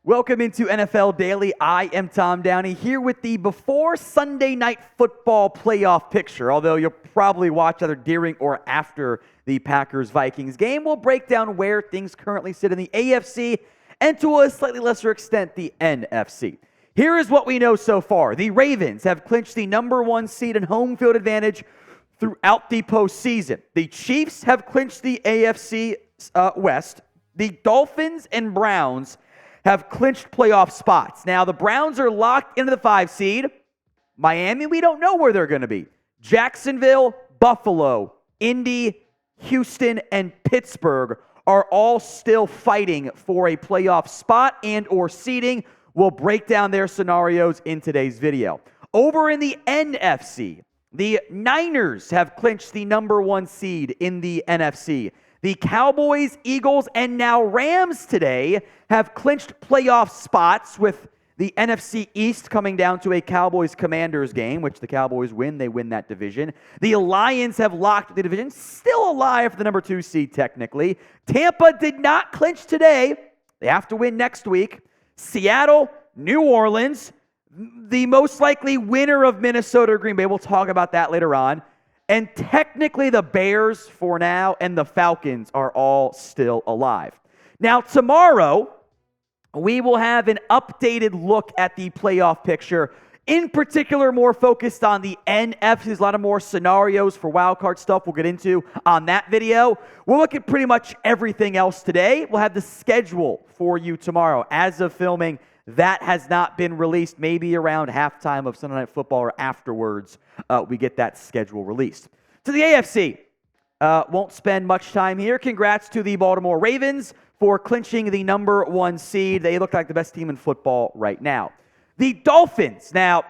Welcome into NFL Daily. I am Tom Downey here with the before Sunday Night Football playoff picture. Although you'll probably watch either during or after the Packers-Vikings game. We'll break down where things currently sit in the AFC and to a slightly lesser extent the NFC. Here is what we know so far. The Ravens have clinched the number 1 seed and home field advantage throughout the postseason. The Chiefs have clinched the AFC West. The Dolphins and Browns have clinched playoff spots. Now, the Browns are locked into the 5 seed. Miami, we don't know where they're going to be. Jacksonville, Buffalo, Indy, Houston, and Pittsburgh are all still fighting for a playoff spot and or seeding. We'll break down their scenarios in today's video. Over in the NFC, the Niners have clinched the number 1 seed in the NFC. The Cowboys, Eagles, and now Rams today have clinched playoff spots, with the NFC East coming down to a Cowboys-Commanders game, which the Cowboys win. They win that division. The Lions have locked the division, still alive for the number 2 seed technically. Tampa did not clinch today. They have to win next week. Seattle, New Orleans, the most likely winner of Minnesota or Green Bay. We'll talk about that later on. And technically the Bears for now and the Falcons are all still alive. Now tomorrow, we will have an updated look at the playoff picture, in particular more focused on the NFC. There's a lot of more scenarios for wildcard stuff we'll get into on that video. We'll look at pretty much everything else today. We'll have the schedule for you tomorrow. As of filming, that has not been released. Maybe around halftime of Sunday Night Football or afterwards, we get that schedule released. To the AFC, won't spend much time here. Congrats to the Baltimore Ravens for clinching the number 1 seed. They look like the best team in football right now. The Dolphins. Now,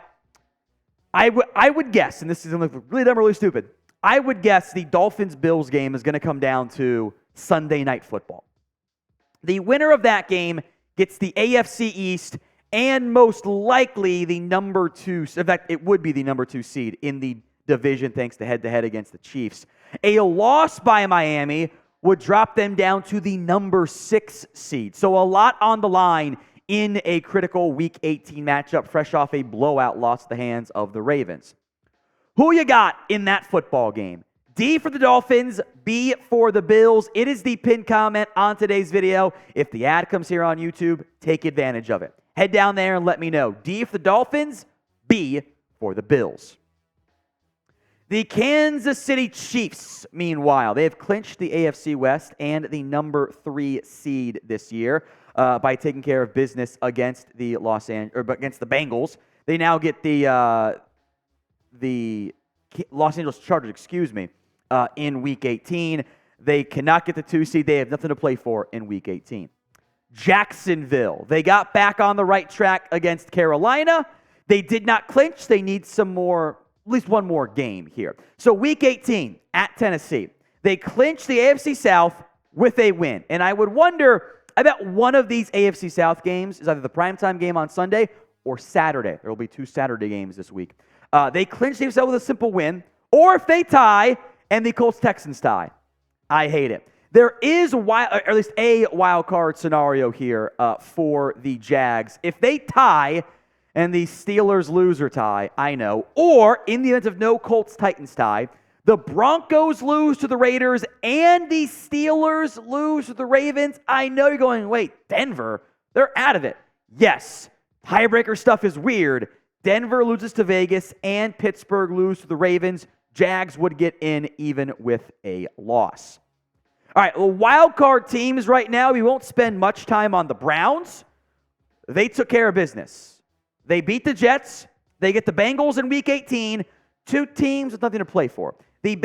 I would guess, and this is going to look really dumb or really stupid, I would guess the Dolphins-Bills game is going to come down to Sunday Night Football. The winner of that game gets the AFC East and most likely the number 2, in fact, it would be the number 2 seed in the division thanks to head-to-head against the Chiefs. A loss by Miami would drop them down to the number 6 seed. So a lot on the line in a critical Week 18 matchup, fresh off a blowout loss at the hands of the Ravens. Who you got in that football game? D for the Dolphins, B for the Bills. It is the pinned comment on today's video. If the ad comes here on YouTube, take advantage of it. Head down there and let me know. D for the Dolphins, B for the Bills. The Kansas City Chiefs, meanwhile, they have clinched the AFC West and the number 3 seed this year by taking care of business against the against the Bengals. They now get the Los Angeles Chargers, in Week 18. They cannot get the 2 seed. They have nothing to play for in Week 18. Jacksonville, they got back on the right track against Carolina. They did not clinch. They need some more, at least one more game here. So Week 18 at Tennessee, they clinched the AFC South with a win. And I would wonder, I bet one of these AFC South games is either the primetime game on Sunday or Saturday. There will be 2 Saturday games this week. They clinched the AFC South with a simple win. Or if they tie and the Colts-Texans tie, I hate it. There is, or at least a wild card scenario here for the Jags. If they tie and the Steelers lose or tie, I know. Or in the event of no Colts-Titans tie, the Broncos lose to the Raiders and the Steelers lose to the Ravens. I know you're going, wait, Denver? They're out of it. Yes, tiebreaker stuff is weird. Denver loses to Vegas and Pittsburgh lose to the Ravens. Jags would get in even with a loss. All right, well, wild card teams right now, we won't spend much time on the Browns. They took care of business. They beat the Jets. They get the Bengals in Week 18. 2 teams with nothing to play for. The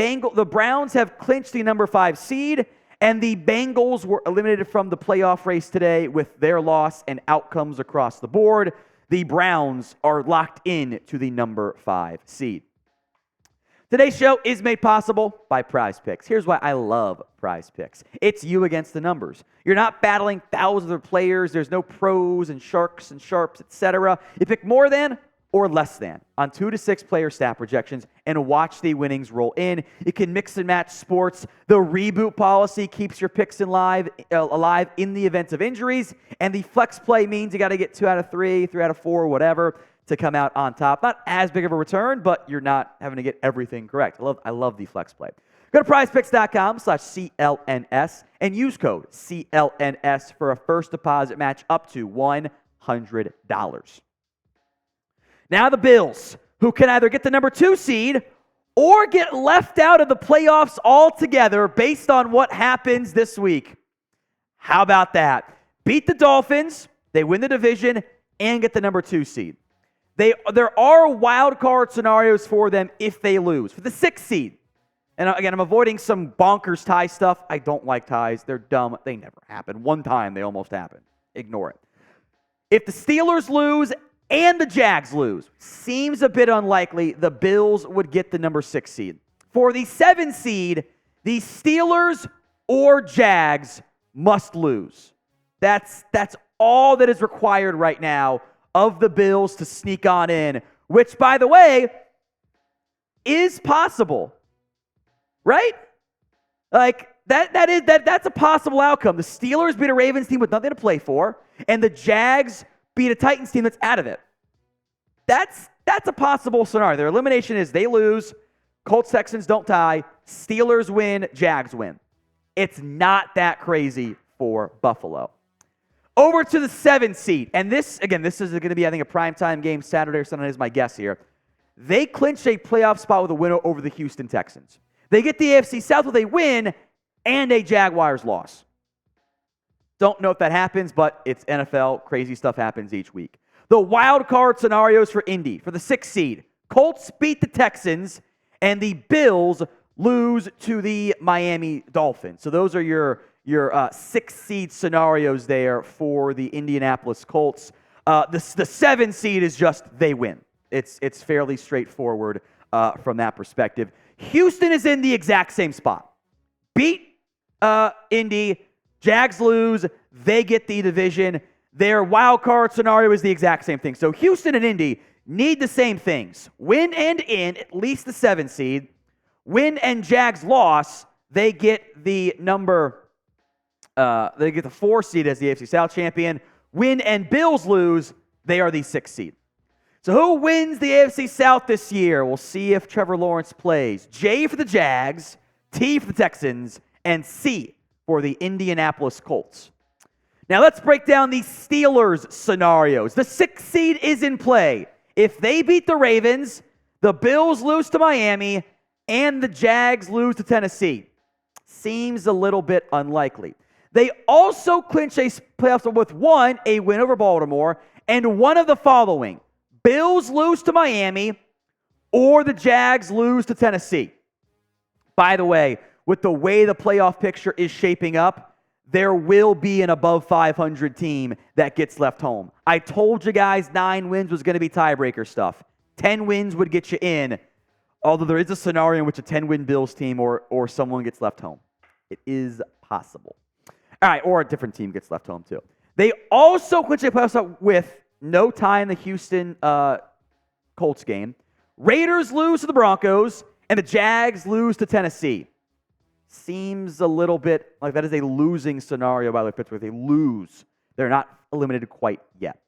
Browns have clinched the number 5 seed, and the Bengals were eliminated from the playoff race today with their loss and outcomes across the board. The Browns are locked in to the number 5 seed. Today's show is made possible by Prize Picks. Here's why I love Prize Picks. It's you against the numbers. You're not battling thousands of players. There's no pros and sharks and sharps, etc. You pick more than or less than on 2 to 6 player stat projections and watch the winnings roll in. You can mix and match sports. The reboot policy keeps your picks alive in the event of injuries. And the flex play means you got to get 2 out of 3, 3 out of 4, whatever, to come out on top. Not as big of a return, but you're not having to get everything correct. I love the flex play. Go to prizepicks.com/CLNS and use code CLNS for a first deposit match up to $100. Now the Bills, who can either get the number 2 seed or get left out of the playoffs altogether based on what happens this week. How about that? Beat the Dolphins, they win the division, and get the number 2 seed. There are wild card scenarios for them if they lose. For the 6th seed, and again, I'm avoiding some bonkers tie stuff. I don't like ties. They're dumb. They never happen. One time they almost happened. Ignore it. If the Steelers lose and the Jags lose, seems a bit unlikely, the Bills would get the number 6 seed. For the 7 seed, the Steelers or Jags must lose. That's all that is required right now of the Bills to sneak on in, which, by the way, is possible. Right? Like, that's a possible outcome. The Steelers beat a Ravens team with nothing to play for, and the Jags beat a Titans team that's out of it. That's a possible scenario. Their elimination is they lose, Colts, Texans don't tie, Steelers win, Jags win. It's not that crazy for Buffalo. Over to the 7th seed, and this is going to be, I think, a primetime game Saturday or Sunday is my guess here. They clinch a playoff spot with a win over the Houston Texans. They get the AFC South with a win and a Jaguars loss. Don't know if that happens, but it's NFL. Crazy stuff happens each week. The wild card scenarios for Indy. For the 6th seed, Colts beat the Texans, and the Bills lose to the Miami Dolphins. So those are your 6th seed scenarios there for the Indianapolis Colts. The 7th seed is just they win. It's fairly straightforward from that perspective. Houston is in the exact same spot. Beat Indy, Jags lose, they get the division. Their wild card scenario is the exact same thing. So Houston and Indy need the same things. Win and in, at least the 7th seed. Win and Jags loss, they get the number, they get the 4 seed as the AFC South champion. Win and Bills lose, they are the 6th seed. So who wins the AFC South this year? We'll see if Trevor Lawrence plays. J for the Jags, T for the Texans, and C for the Indianapolis Colts. Now let's break down the Steelers scenarios. The 6th seed is in play. If they beat the Ravens, the Bills lose to Miami, and the Jags lose to Tennessee. Seems a little bit unlikely. They also clinch a playoff spot with a win over Baltimore, and one of the following. Bills lose to Miami, or the Jags lose to Tennessee. By the way, with the way the playoff picture is shaping up, there will be an above 500 team that gets left home. I told you guys 9 wins was going to be tiebreaker stuff. 10 wins would get you in, although there is a scenario in which a 10-win Bills team or someone gets left home. It is possible. All right, or a different team gets left home too. They also clinch a playoff spot with no tie in the Houston Colts game. Raiders lose to the Broncos, and the Jags lose to Tennessee. Seems a little bit like that is a losing scenario by the way, Pittsburgh. They lose. They're not eliminated quite yet.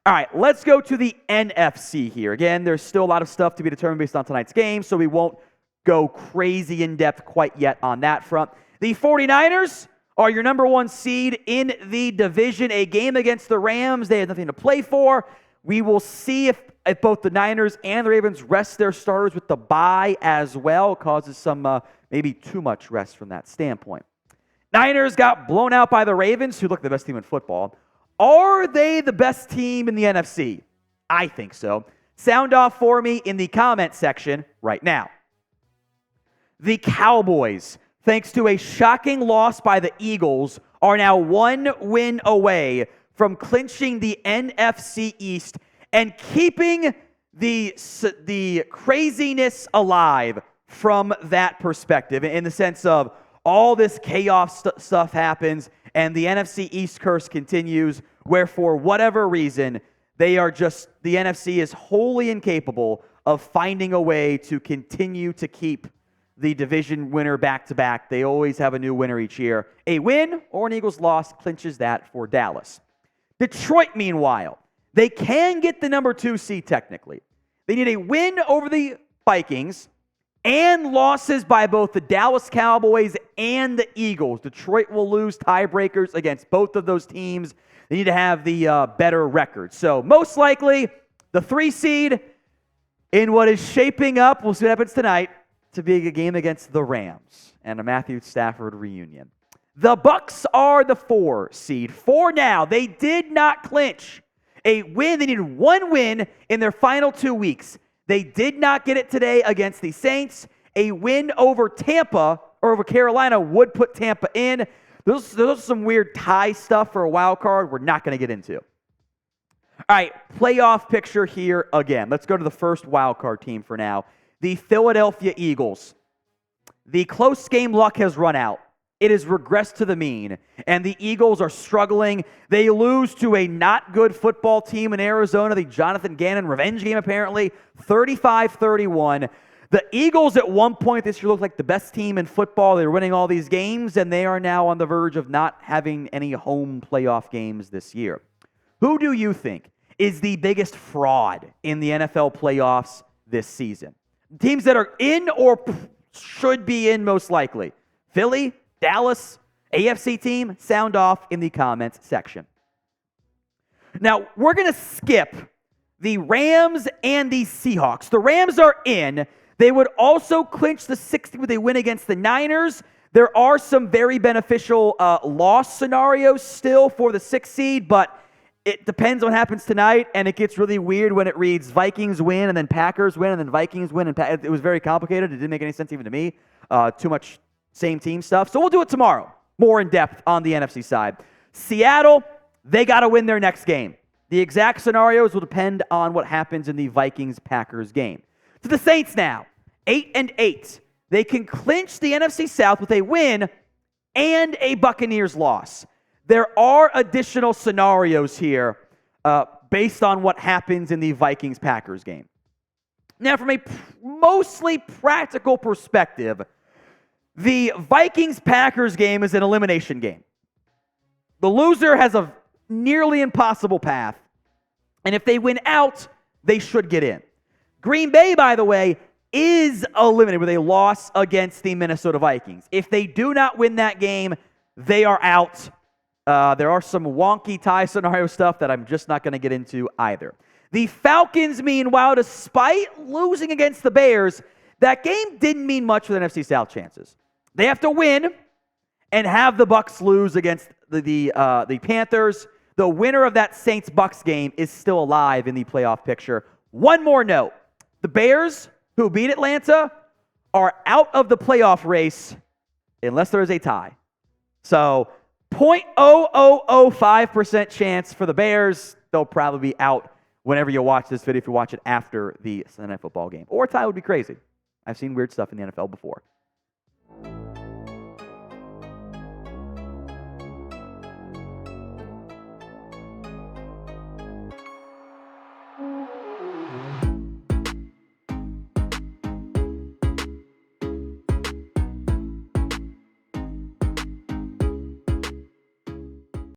All right, let's go to the NFC here. Again, there's still a lot of stuff to be determined based on tonight's game, so we won't go crazy in-depth quite yet on that front. The 49ers are your number 1 seed in the division. A game against the Rams. They have nothing to play for. We will see if both the Niners and the Ravens rest their starters with the bye as well. It causes some maybe too much rest from that standpoint. Niners got blown out by the Ravens, who look the best team in football. Are they the best team in the NFC? I think so. Sound off for me in the comment section right now. The Cowboys, thanks to a shocking loss by the Eagles, are now 1 win away from clinching the NFC East and keeping the craziness alive from that perspective, in the sense of all this chaos stuff happens and the NFC East curse continues, where for whatever reason, the NFC is wholly incapable of finding a way to continue to keep the division winner back-to-back. They always have a new winner each year. A win or an Eagles loss clinches that for Dallas. Detroit, meanwhile, they can get the number 2 seed technically. They need a win over the Vikings and losses by both the Dallas Cowboys and the Eagles. Detroit will lose tiebreakers against both of those teams. They need to have the better record. So most likely, the 3 seed in what is shaping up, we'll see what happens tonight, to be a game against the Rams and a Matthew Stafford reunion. The Bucs are the 4 seed. For now, they did not clinch a win. They needed 1 win in their final 2 weeks. They did not get it today against the Saints. A win over Tampa or over Carolina would put Tampa in. Those are some weird tie stuff for a wild card we're not going to get into. All right, playoff picture here again. Let's go to the first wild card team for now. The Philadelphia Eagles. The close game luck has run out. It has regressed to the mean, and the Eagles are struggling. They lose to a not good football team in Arizona, the Jonathan Gannon revenge game apparently, 35-31. The Eagles at one point this year looked like the best team in football. They were winning all these games, and they are now on the verge of not having any home playoff games this year. Who do you think is the biggest fraud in the NFL playoffs this season? Teams that are in or should be in most likely. Philly, Dallas, AFC team, sound off in the comments section. Now, we're going to skip the Rams and the Seahawks. The Rams are in. They would also clinch the 60 with a win against the Niners. There are some very beneficial loss scenarios still for the 6th seed, but it depends on what happens tonight, and it gets really weird when it reads Vikings win and then Packers win and then Vikings win. It was very complicated. It didn't make any sense even to me. Too much same team stuff. So we'll do it tomorrow, more in depth on the NFC side. Seattle, they got to win their next game. The exact scenarios will depend on what happens in the Vikings-Packers game. To the Saints now, 8-8. They can clinch the NFC South with a win and a Buccaneers loss. There are additional scenarios here based on what happens in the Vikings-Packers game. Now, from a mostly practical perspective, the Vikings-Packers game is an elimination game. The loser has a nearly impossible path, and if they win out, they should get in. Green Bay, by the way, is eliminated with a loss against the Minnesota Vikings. If they do not win that game, they are out. There are some wonky tie scenario stuff that I'm just not going to get into either. The Falcons, meanwhile, despite losing against the Bears, that game didn't mean much for the NFC South chances. They have to win and have the Bucs lose against the Panthers. The winner of that Saints-Bucs game is still alive in the playoff picture. One more note. The Bears, who beat Atlanta, are out of the playoff race unless there is a tie. So 0.0005% chance for the Bears. They'll probably be out whenever you watch this video if you watch it after the Sunday Night Football game. Or a tie would be crazy. I've seen weird stuff in the NFL before.